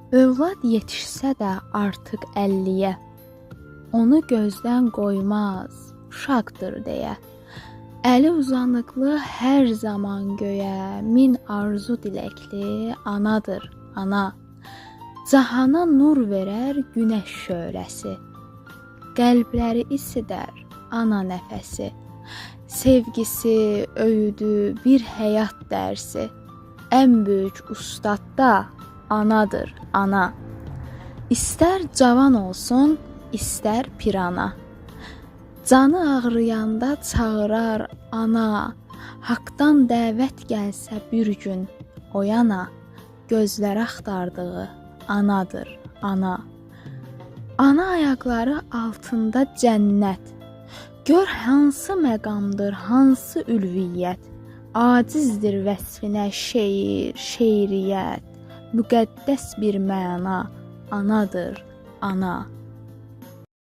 Övlad yetişsə də artıq 50-yə, onu gözdən qoymaz, uşaqdır deyə. Əli uzanıqlı hər zaman göyə, min arzu diləkli anadır, ana. Cahana nur verər günəş şöləsi, qəlbləri isidər ana nəfəsi. Sevgisi, öyüdü, bir həyat dərsi, ən böyük ustad da anadır, ana. İstər cavan olsun, istər pirana. Canı ağrıyanda çağırar ana. Haqdan dəvət gəlsə bir gün o yana, gözlər axtardığı anadır, ana. Ana ayaqları altında cənnət. Gör hansı məqamdır, hansı ülviyyət. Acizdir vəsfinə şeir, şeiriyyət. Müqəddəs bir məna anadır, ana.